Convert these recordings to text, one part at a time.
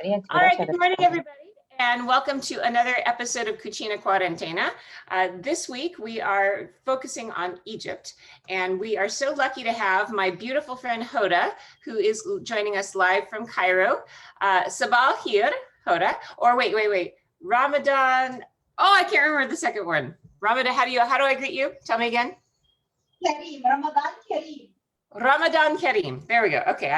All right, good morning, everybody, and welcome to another episode of Cucina Quarentina. This week, we are focusing on Egypt, and we are so lucky to have my beautiful friend Hoda, who is joining us live from Cairo. Sabah here, Hoda, or wait, Ramadan. Oh, I can't remember the second one. Ramadan, how do I greet you? Tell me again. Kareem, Ramadan Kareem. Ramadan Kareem. There we go. Okay,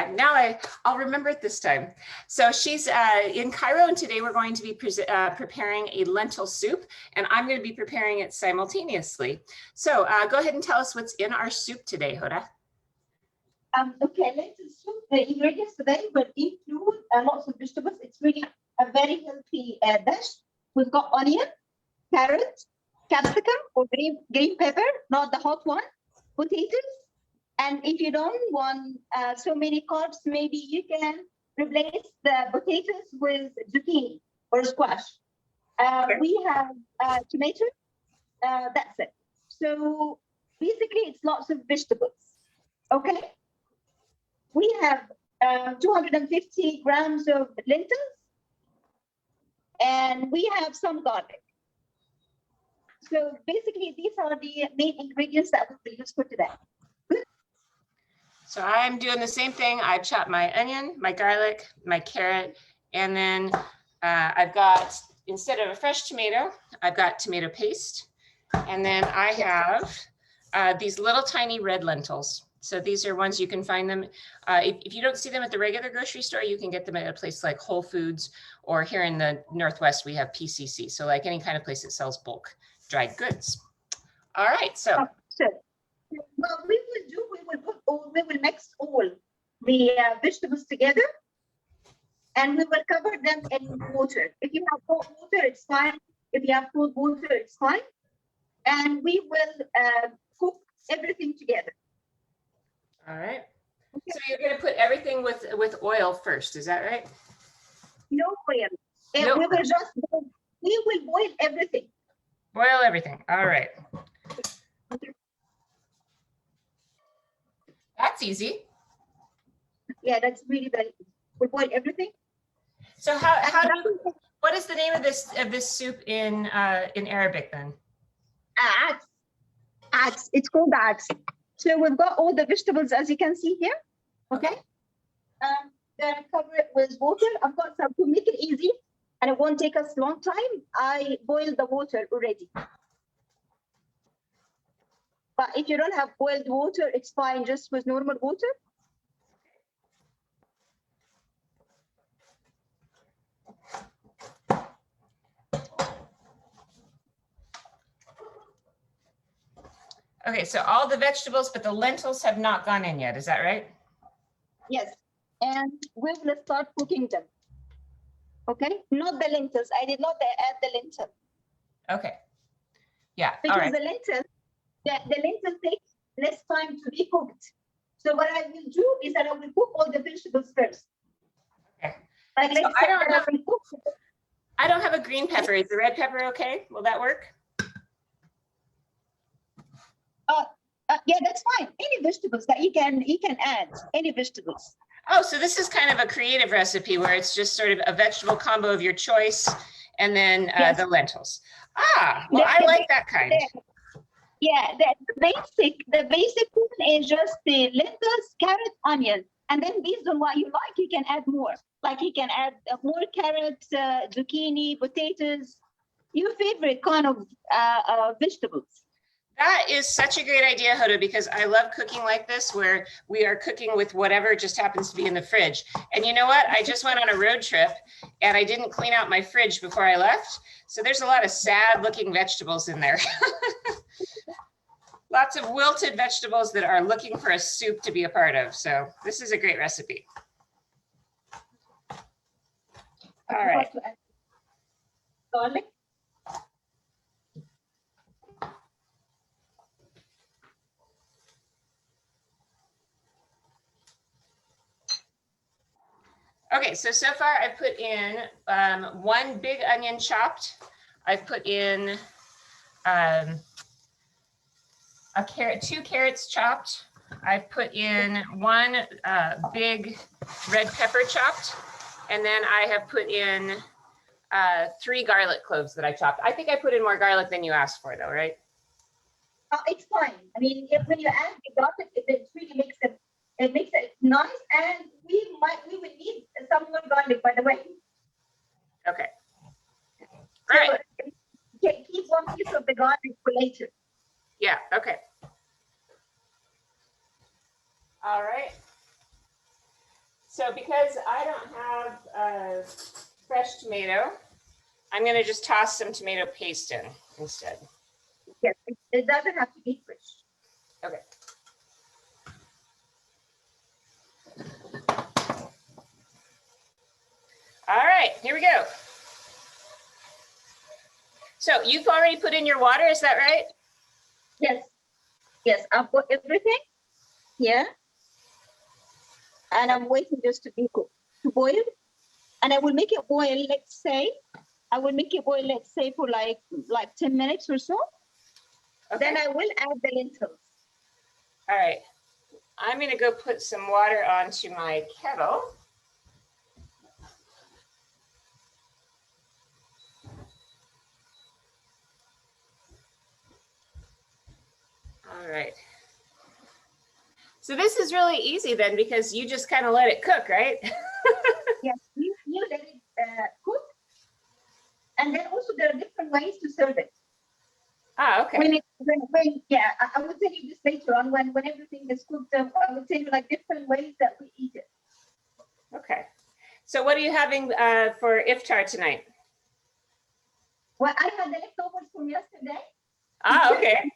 I'll remember it this time. So she's in Cairo, and today we're going to be preparing a lentil soup, and I'm going to be preparing it simultaneously. So go ahead and tell us what's in our soup today, Hoda. Okay, lentil soup. The ingredients today will include lots of vegetables. It's really a very healthy dish. We've got onion, carrot, capsicum or green pepper, not the hot one, potatoes. And if you don't want so many carbs, maybe you can replace the potatoes with zucchini or squash. We have tomato, that's it. So basically it's lots of vegetables, okay? We have 250 grams of lentils, and we have some garlic. So basically these are the main ingredients that we'll use for today. So I'm doing the same thing. I've chopped my onion, my garlic, my carrot, and then I've got, instead of a fresh tomato, I've got tomato paste. And then I have these little tiny red lentils. So these are ones you can find them. If you don't see them at the regular grocery store, you can get them at a place like Whole Foods, or here in the Northwest, we have PCC. So like any kind of place that sells bulk dried goods. All right, so. What we will mix all the vegetables together, and we will cover them in water. If you have hot water, it's fine. If you have cold water, it's fine. And we will cook everything together. All right. Okay. So you're going to put everything with oil first, is that right? No oil. No. We will boil everything. Boil everything. All right. That's easy. Yeah, that's really very easy. We boil everything. So what is the name of this soup in Arabic then? Ads. It's called ads. So we've got all the vegetables as you can see here. Okay. Then I cover it with water. I've got some to make it easy, and it won't take us a long time. I boiled the water already. But if you don't have boiled water, it's fine, just with normal water. Okay, so all the vegetables, but the lentils have not gone in yet, is that right? Yes, and we will start cooking them. Okay, not the lentils. I did not add the lentil. Okay, yeah, because all right. The lentil takes less time to be cooked. So what I will do is that I will cook all the vegetables first. Okay. Like so I don't have a green pepper. Is the red pepper okay? Will that work? Yeah, that's fine. Any vegetables that you can add, any vegetables. Oh, so this is kind of a creative recipe where it's just sort of a vegetable combo of your choice, and then yes. The lentils. Ah, well, I like that kind. Yeah, the basic one is just the lentils, carrot, onion, and then based on what you like, you can add more. Like you can add more carrots, zucchini, potatoes, your favorite kind of vegetables. That is such a great idea, Hoda, because I love cooking like this, where we are cooking with whatever just happens to be in the fridge. And you know what? I just went on a road trip and I didn't clean out my fridge before I left. So there's a lot of sad looking vegetables in there. Lots of wilted vegetables that are looking for a soup to be a part of. So this is a great recipe. All right. Garlic. Okay, so far I've put in one big onion chopped. I've put in two carrots chopped. I've put in one big red pepper chopped, And then I have put in 3 garlic cloves that I chopped. I think I put in more garlic than you asked for though, right? It's fine. I mean, when you add the garlic, it really makes it nice. And we would need some more garlic, by the way. Okay. So All right. keep one piece of the garlic for later. Yeah, okay. All right. So because I don't have a fresh tomato, I'm gonna just toss some tomato paste in instead. Yes, it doesn't have to be fresh. Okay. All right, here we go. So you've already put in your water, is that right? Yes. Yes, I've got everything here. And I'm waiting just to boil. And I will make it boil, let's say, for like 10 minutes or so. Okay. Then I will add the lentils. All right. I'm going to go put some water onto my kettle. All right. So this is really easy then, because you just kind of let it cook, right? Yes, you let it cook. And then also there are different ways to serve it. Ah, okay. I will tell you this later on when everything is cooked. I will tell you like different ways that we eat it. Okay. So what are you having for iftar tonight? Well, I had the leftovers from yesterday. Ah, okay.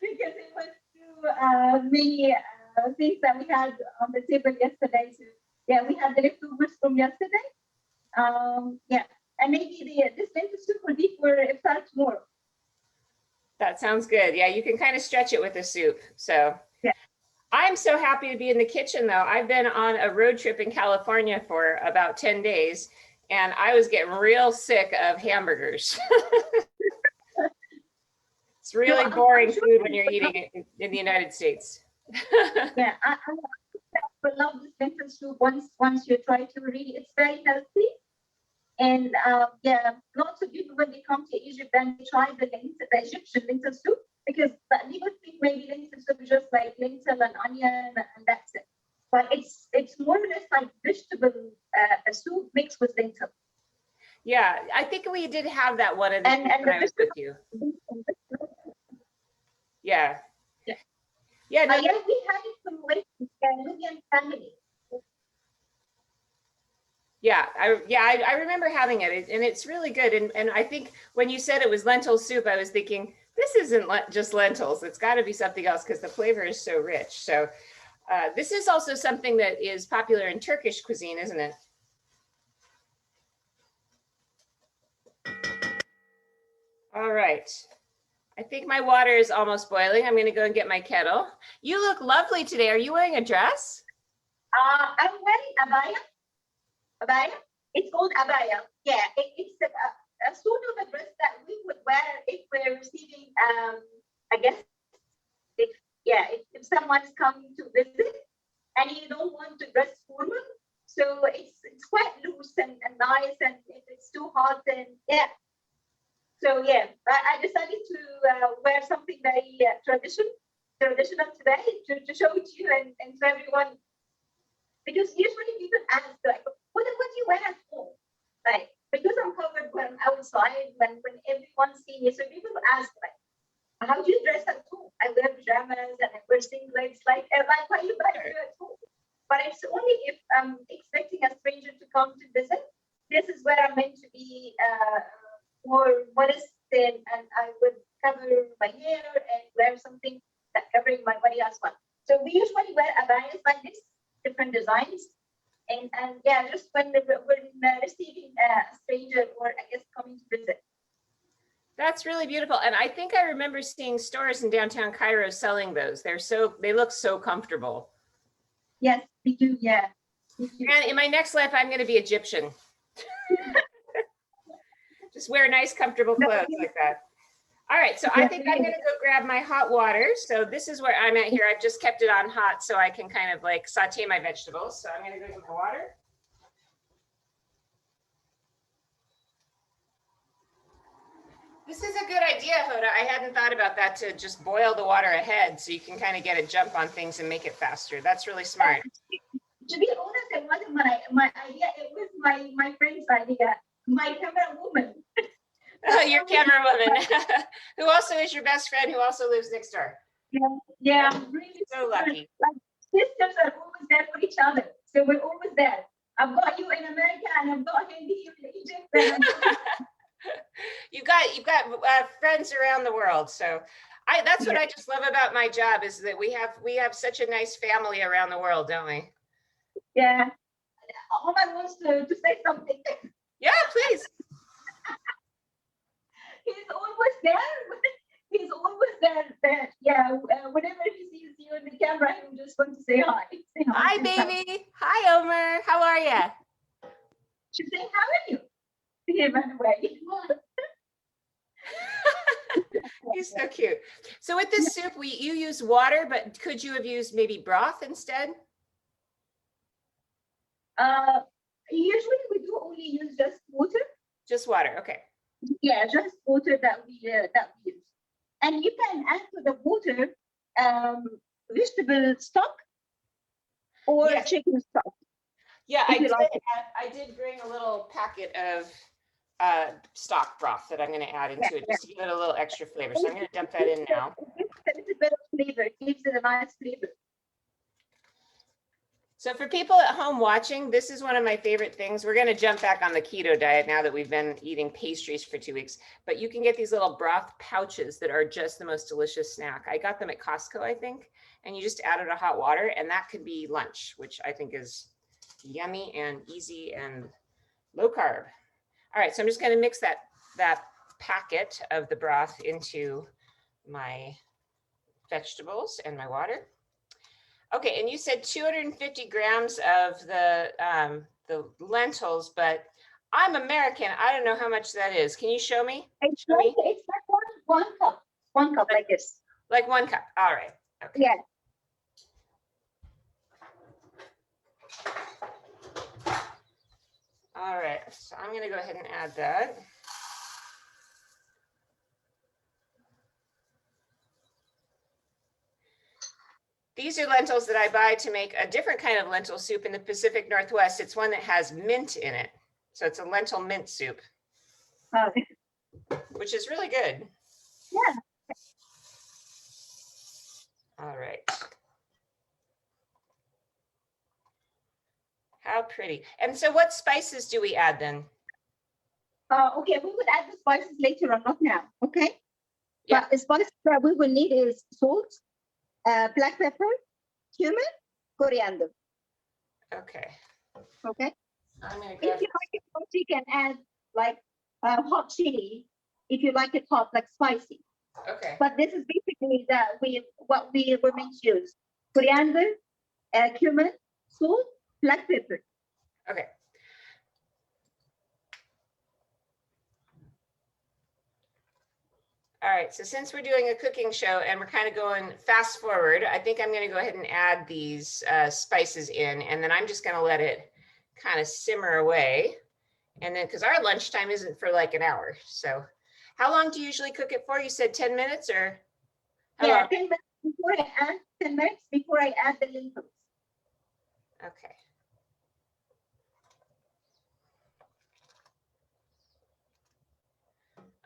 Because it was too many things that we had on the table yesterday. So yeah, we had the leftovers from yesterday. Yeah, and maybe this lentil soup will be for iftar tomorrow. That sounds good. Yeah, you can kind of stretch it with the soup. So yeah. I'm so happy to be in the kitchen though. I've been on a road trip in California for about 10 days and I was getting real sick of hamburgers. It's really boring food when you're eating it in the United States. Yeah, I love this lentil soup once you try to really, it's very healthy. And yeah, lots of people when they come to Egypt then they try the Egyptian lentil soup because people think maybe lentil soup is just like lentil and onion and that's it. But it's more or less like vegetable soup mixed with lentil. Yeah, I think we did have that one of the when I was with you. Yeah. Yeah. Yeah. No, yeah, we had it from Nubian family. Yeah, I remember having it, and it's really good. And I think when you said it was lentil soup, I was thinking this isn't just lentils. It's got to be something else because the flavor is so rich. So this is also something that is popular in Turkish cuisine, isn't it? All right. I think my water is almost boiling. I'm going to go and get my kettle. You look lovely today. Are you wearing a dress? I'm wearing abaya. Abaya. It's called abaya. Yeah, it's a sort of a dress that we would wear if we're receiving, I guess, if someone's coming to visit and you don't want to dress formal. So it's quite loose and nice, and if it's too hot, then yeah. So yeah, I decided to wear something very traditional today to show it to you and to everyone. Because usually people ask like, what do you wear at home? Like, because I'm covered when I'm outside, when everyone sees me, so people ask like, how do you dress at home? I wear pajamas and I wear singlets, like why you guys do at home? But it's only if I'm expecting a stranger to come to visit. This is where I'm meant to be more modest, and I would cover my hair and wear something that covering my body as well. So we usually wear abayas like this, different designs, and yeah, just when we're receiving a stranger or I guess coming to visit. That's really beautiful, and I think I remember seeing stores in downtown Cairo selling those. They look so comfortable. Yes, we do. Yeah. And in my next life, I'm going to be Egyptian. Just wear nice, comfortable clothes like that. All right, so I think I'm going to go grab my hot water. So this is where I'm at here. I've just kept it on hot so I can kind of like saute my vegetables. So I'm going to go get my water. This is a good idea, Hoda. I hadn't thought about that, to just boil the water ahead so you can kind of get a jump on things and make it faster. That's really smart. To be honest, it wasn't my idea. It was my friend's idea. My camera woman. Your camera woman, who also is your best friend, who also lives next door. Yeah, I'm really So lucky. Like, sisters are always there for each other, so we're always there. I've got you in America, and I've got him here in Egypt. And you've got friends around the world. So that's what I just love about my job, is that we have such a nice family around the world, don't we? Yeah. Omar wants to say something. Yeah, please. He's always there. He's always there. Yeah. Whenever he sees you in the camera, he just wants to say hi. Say hi, baby. Hi, Omar. How are you? She's saying, how are you? He ran away. He's so cute. So with this soup, you use water, but could you have used maybe broth instead? Usually we do only use just water. Just water, okay. Yeah, just water that we use. And you can add to the water vegetable stock or chicken stock. Yeah, I did bring a little packet of stock broth that I'm going to add into it, just to give it a little extra flavor. So I'm going to dump that in now. It gives it a little bit of flavor. It gives it a nice flavor. So for people at home watching, this is one of my favorite things. We're going to jump back on the keto diet now that we've been eating pastries for 2 weeks, but you can get these little broth pouches that are just the most delicious snack. I got them at Costco, I think, and you just add it to hot water, and that could be lunch, which I think is yummy and easy and low carb. All right, so I'm just going to mix that packet of the broth into my vegetables and my water. Okay, and you said 250 grams of the lentils, but I'm American. I don't know how much that is. Can you show me? It's like one cup. 1 cup like this. Like 1 cup. All right. Okay. Yeah. All right. So I'm going to go ahead and add that. These are lentils that I buy to make a different kind of lentil soup in the Pacific Northwest. It's one that has mint in it. So it's a lentil mint soup, which is really good. Yeah. All right. How pretty. And so what spices do we add then? Okay, we will add the spices later on, not now. Okay. Yeah. But the spices that we will need is salt, black pepper, cumin, coriander. Okay. Okay. I'm gonna If you like it hot, you can add like hot chili. If you like it hot, like spicy. Okay. But this is basically what we were meant to use: coriander, cumin, salt, black pepper. Okay. All right, so since we're doing a cooking show and we're kind of going fast forward, I think I'm going to go ahead and add these spices in, and then I'm just going to let it kind of simmer away. And then, because our lunchtime isn't for like an hour. So how long do you usually cook it for? You said 10 minutes or? Yeah, 10 minutes before I add, 10 minutes before I add the lentils. Okay.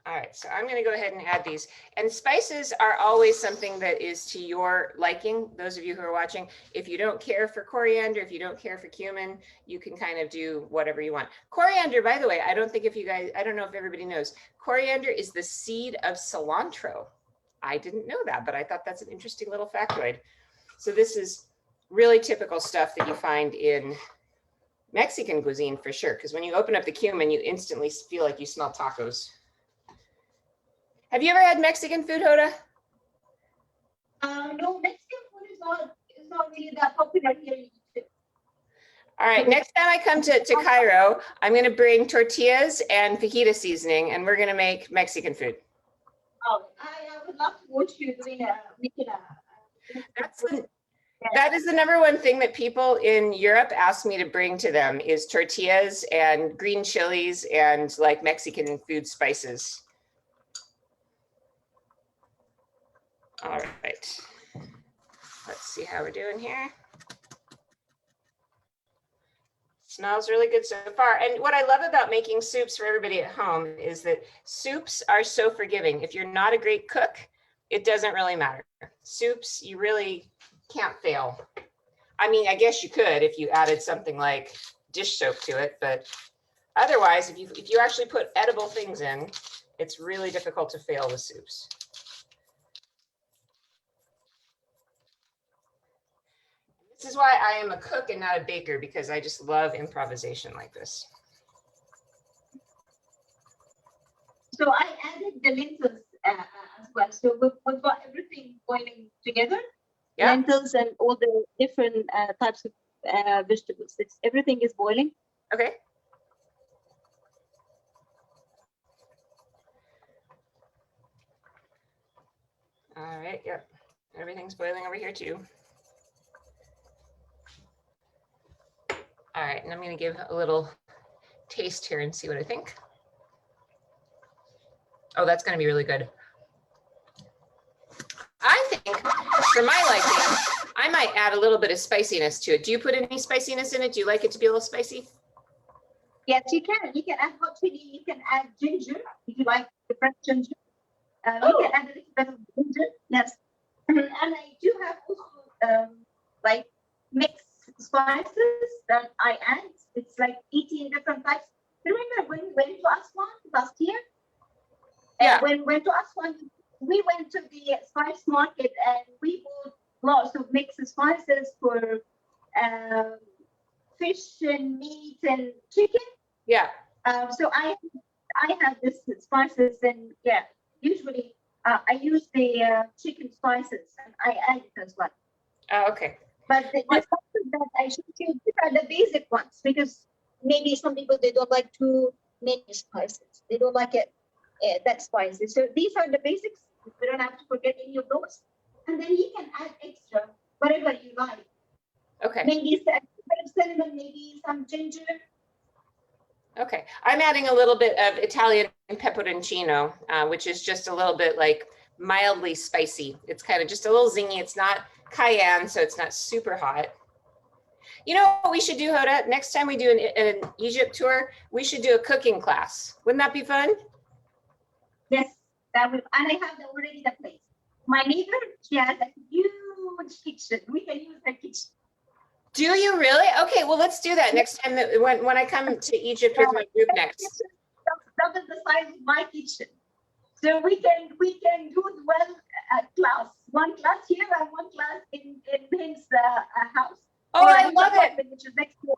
All right, so I'm going to go ahead and add these. And spices are always something that is to your liking, those of you who are watching. If you don't care for coriander, if you don't care for cumin, you can kind of do whatever you want. Coriander, by the way, I don't know if everybody knows, coriander is the seed of cilantro. I didn't know that, but I thought that's an interesting little factoid. So this is really typical stuff that you find in Mexican cuisine for sure, because when you open up the cumin, you instantly feel like you smell tacos. Have you ever had Mexican food, Hoda? No, Mexican food is not really that popular here in Egypt. All right, next time I come to Cairo, I'm going to bring tortillas and fajita seasoning, and we're going to make Mexican food. Oh, I would love to watch you doing making that is the #1 thing that people in Europe ask me to bring to them is tortillas and green chilies and like Mexican food spices. All right. Let's see how we're doing here. Smells really good so far. And what I love about making soups for everybody at home is that soups are so forgiving. If you're not a great cook, it doesn't really matter. Soups, you really can't fail. I mean, I guess you could if you added something like dish soap to it, but otherwise, if you actually put edible things in, it's really difficult to fail with soups. This is why I am a cook and not a baker, because I just love improvisation like this. So I added the lentils as well. So we've got everything boiling together. Yeah. Lentils and all the different types of vegetables. Everything is boiling. Okay. All right, yep. Everything's boiling over here too. All right, and I'm gonna give a little taste here and see what I think. Oh, that's gonna be really good. I think for my liking, I might add a little bit of spiciness to it. Do you put any spiciness in it? Do you like it to be a little spicy? Yes, you can. You can add hot chili. You can add ginger if you like the fresh ginger. You can add a little bit of ginger. Yes. And I do have also like mixed spices that I add. It's like 18 different types. Remember when we went to Aswan last year? Yeah. When we went to Aswan, we went to the spice market and we bought lots of mixed spices for fish and meat and chicken. Yeah. So I have this spices, and yeah, usually I use the chicken spices and I add it as well. Oh, okay. But the spices that I should use are the basic ones, because maybe some people, they don't like too many spices. They don't like it that spicy. So these are the basics. We don't have to forget any of those. And then you can add extra, whatever you like. Okay. Maybe a bit of cinnamon, maybe some ginger. Okay, I'm adding a little bit of Italian pepperoncino, which is just a little bit like mildly spicy. It's kind of just a little zingy. It's not cayenne, so it's not super hot. You know what we should do, Hoda? Next time we do an Egypt tour, we should do a cooking class. Wouldn't that be fun? Yes, that would, and I have already the place. My neighbor, she has a huge kitchen. We can use her kitchen. Do you really? Okay, well, let's do that next time that when I come to Egypt with my group next. Double the size of my kitchen. So we can do 12 class. One class here and one class in his house. Oh, I love it. Which is next door.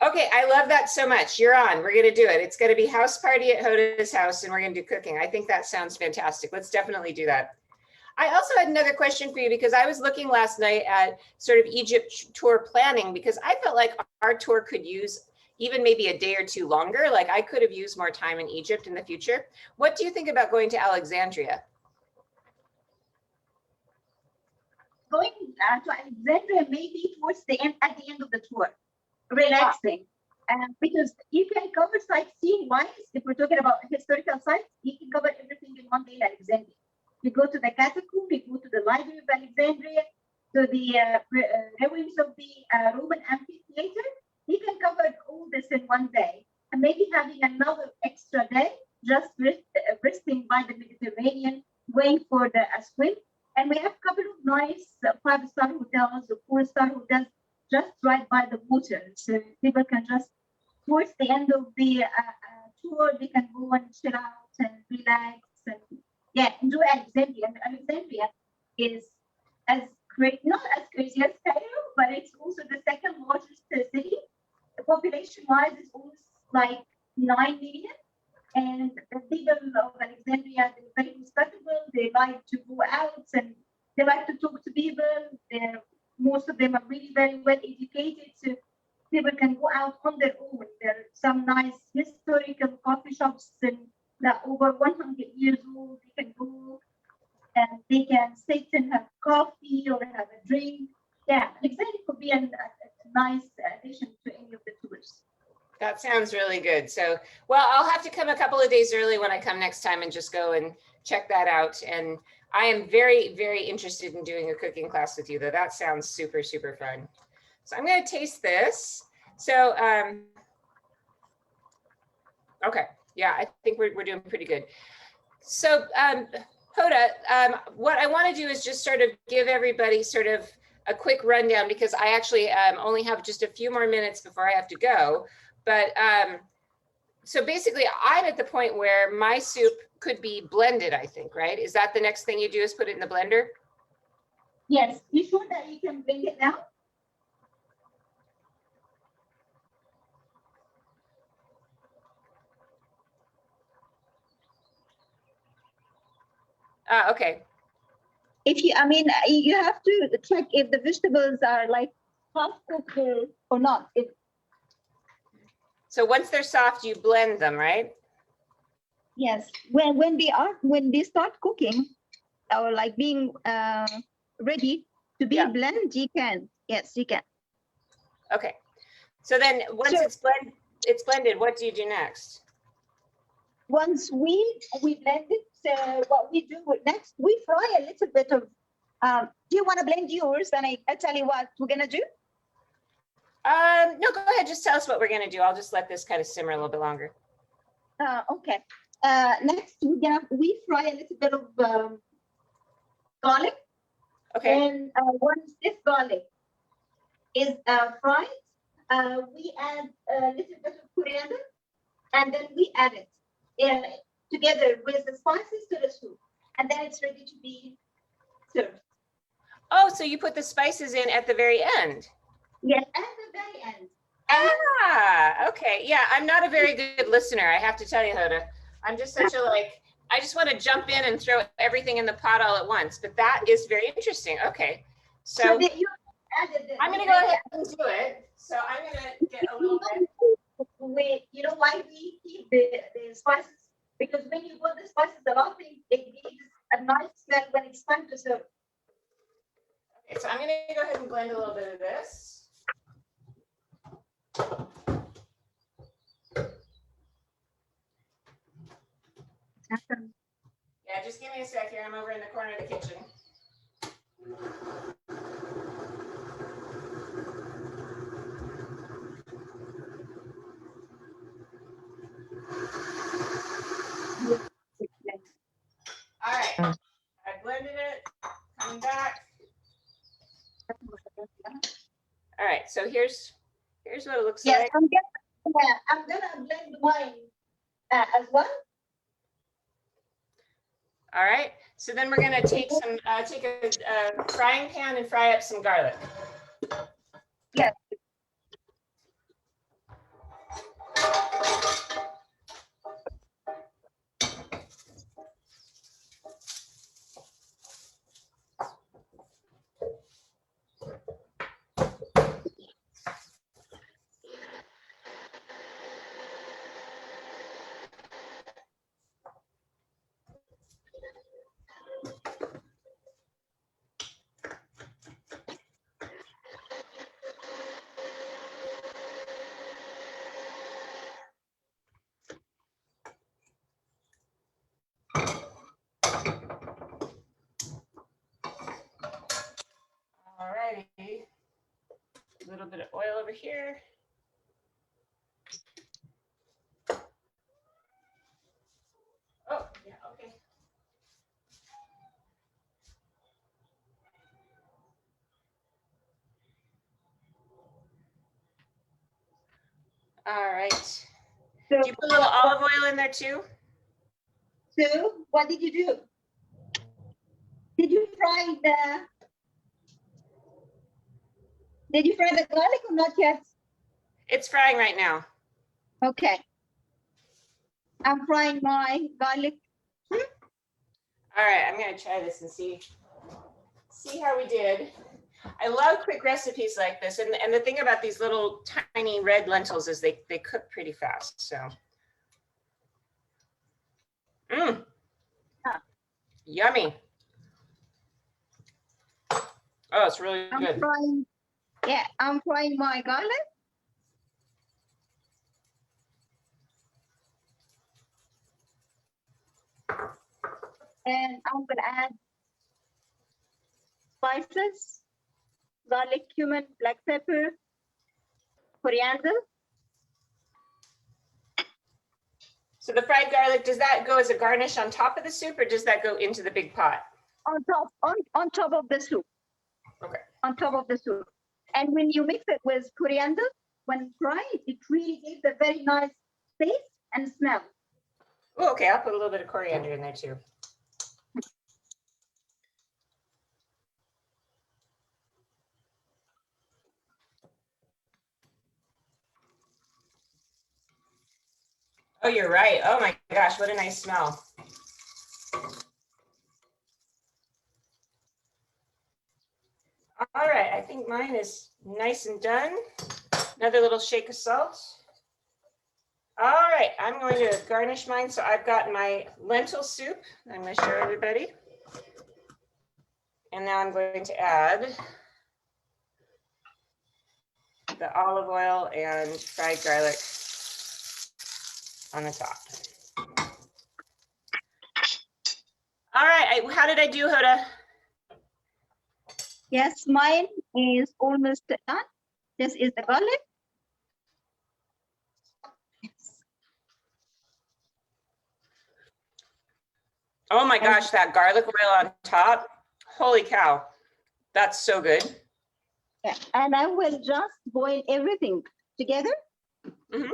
Okay, I love that so much. You're on. We're going to do it. It's going to be house party at Hoda's house, and we're going to do cooking. I think that sounds fantastic. Let's definitely do that. I also had another question for you, because I was looking last night at sort of Egypt tour planning, because I felt like our tour could use even maybe a day or two longer. Like I could have used more time in Egypt in the future. What do you think about going to Alexandria? Going to Alexandria maybe towards the end, at the end of the tour, relaxing. Because you can cover sightseeing wise. If we're talking about historical sites, you can cover everything in one day in Alexandria. You go to the catacomb, you go to the Library of Alexandria, to the ruins of the Roman amphitheater. You can cover all this in one day, and maybe having another extra day, just resting by the Mediterranean, going for the swim. And we have a couple of nice 5-star hotels or 4-star hotels just right by the water. So people can just, towards the end of the tour, they can go and chill out and relax and enjoy Alexandria. And Alexandria is not as crazy as Cairo, but it's also the second largest city. The population-wise is almost like 9 million. And the people of Alexandria, they're very hospitable. They like to go out and they like to talk to people. Most of them are really very well educated, so people can go out on their own. There are some nice historical coffee shops and that over 100 years old. They can go and they can sit and have coffee or have a drink. Yeah, Alexandria could be a nice addition to any of the tours. That sounds really good. So, well, I'll have to come a couple of days early when I come next time and just go and check that out. And I am very, very interested in doing a cooking class with you, though. That sounds super, super fun. So I'm going to taste this. So, okay. Yeah, I think we're doing pretty good. So, Hoda, what I want to do is just sort of give everybody sort of a quick rundown, because I actually only have just a few more minutes before I have to go. But so basically, I'm at the point where my soup could be blended, I think, right? Is that the next thing you do, is put it in the blender? Yes, you sure that you can bring it now? Okay. If you, I mean, you have to check if the vegetables are like half cooked or not. If So once they're soft, you blend them, right? yes, when they start cooking or like being ready to be Yeah. blended, you can. Yes, you can. Okay. So then once So it's blended, what do you do next? once we blend it, so what we do next, we fry a little bit of. Do you want to blend yours? And I tell you what we're gonna do. No, go ahead. Just tell us what we're gonna do. I'll just let this kind of simmer a little bit longer. Okay. Next, we fry a little bit of garlic. Okay. And once this garlic is fried, we add a little bit of coriander, and then we add it together with the spices to the soup, and then it's ready to be served. Oh, so you put the spices in at the very end? Yes, at the very end. Ah, okay. Yeah, I'm not a very good listener, I have to tell you, Hoda. I'm just such a I just want to jump in and throw everything in the pot all at once, but that is very interesting. Okay. So you added I'm going to go ahead and do it. So I'm going to get a little bit. You know why we keep the spices? Because when you put the spices a lot, it gives a nice smell when it's time to serve. Okay, so I'm going to go ahead and blend a little bit of this. Yeah, just give me a sec here. I'm over in the corner of the kitchen. All right, I blended it. Coming back. All right, so here's what it looks Yes, like. I'm gonna blend mine as well. All right, so then we're gonna take a frying pan and fry up some garlic. Yes. All righty, a little bit of oil over here. Oh, yeah, okay. All right. So, Do you put a little olive oil in there too? so what did you do? Did you fry the garlic or not yet? It's frying right now. Okay. I'm frying my garlic. All right, I'm gonna try this and see how we did. I love quick recipes like this, and the thing about these little tiny red lentils is they cook pretty fast. So, yummy. Oh, it's really good. I'm frying my garlic. And I'm gonna add spices, garlic, cumin, black pepper, coriander. So the fried garlic, does that go as a garnish on top of the soup or does that go into the big pot? On top of the soup. Okay. On top of the soup. And when you mix it with coriander, when fried, it really gives a very nice taste and smell. Oh, okay, I'll put a little bit of coriander in there too. Oh, you're right. Oh my gosh, what a nice smell. All right, I think mine is nice and done. Another little shake of salt. All right, I'm going to garnish mine. So I've got my lentil soup. I'm going to show everybody. And now I'm going to add the olive oil and fried garlic on the top. All right, how did I do, Hoda? Yes, mine is almost done. This is the garlic. Yes. Oh my gosh, that garlic oil on top. Holy cow, that's so good. Yeah. And I will just boil everything together. Mhm.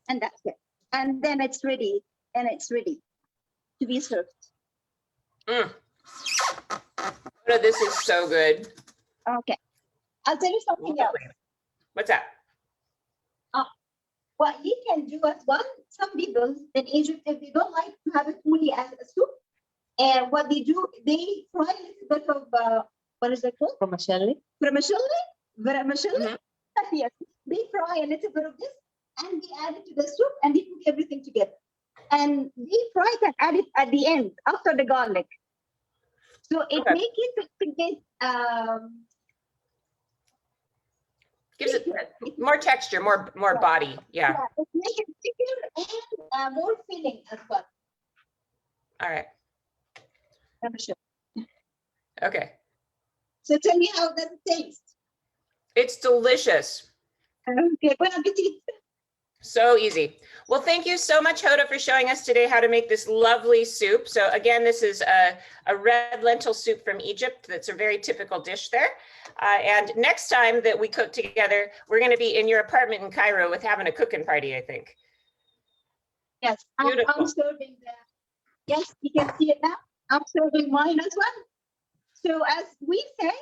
And that's it. And then it's ready. And it's ready to be served. Mm. Hoda, this is so good. Okay. I'll tell you something else. What's that? What you can do as well, some people in Egypt, if they don't like to have it fully as a soup, and what they do, they fry a little bit of, what is it called? Vermicelli. Vermicelli. Yes, they fry a little bit of this and they add it to the soup and they cook everything together. And they fry it and add it at the end after the garlic. So it Okay. makes it to get Gives it more texture, more body. Yeah. it makes it thicker and more filling as well. All right. Vermicelli. Okay. So tell me, how does it taste? It's delicious. Okay, bon appetit. So easy. Well, thank you so much, Hoda, for showing us today how to make this lovely soup. So again, this is a red lentil soup from Egypt. That's a very typical dish there. And next time that we cook together, we're going to be in your apartment in Cairo with having a cooking party, I think. Yes, I'm serving the, yes, you can see it now. I'm serving mine as well. So as we say,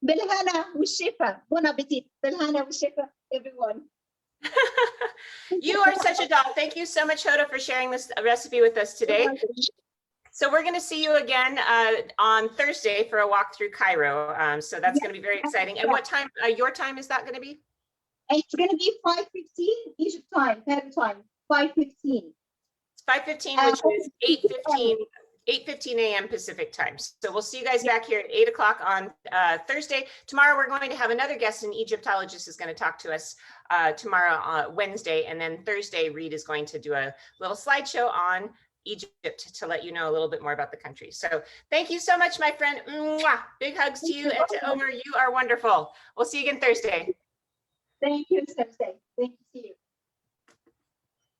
Bilhana Wushifa, bon appetit, Bilhana Wushifa, everyone. You are such a doll. Thank you so much, Hoda, for sharing this recipe with us today. So we're going to see you again on Thursday for a walk through Cairo. So that's going to be very exciting. And what time, your time is that going to be? It's going to be 5:15 Egypt time, Cairo time, 5:15. It's 5:15, which is 8:15 a.m. Pacific time. So we'll see you guys back here at 8 o'clock on Thursday. Tomorrow, we're going to have another guest, an Egyptologist is going to talk to us tomorrow, Wednesday. And then Thursday, Reed is going to do a little slideshow on Egypt to let you know a little bit more about the country. So thank you so much, my friend. Mwah! Big hugs to you and to Omer. You are wonderful. We'll see you again Thursday. Thank you, Thursday. Thank you. See you.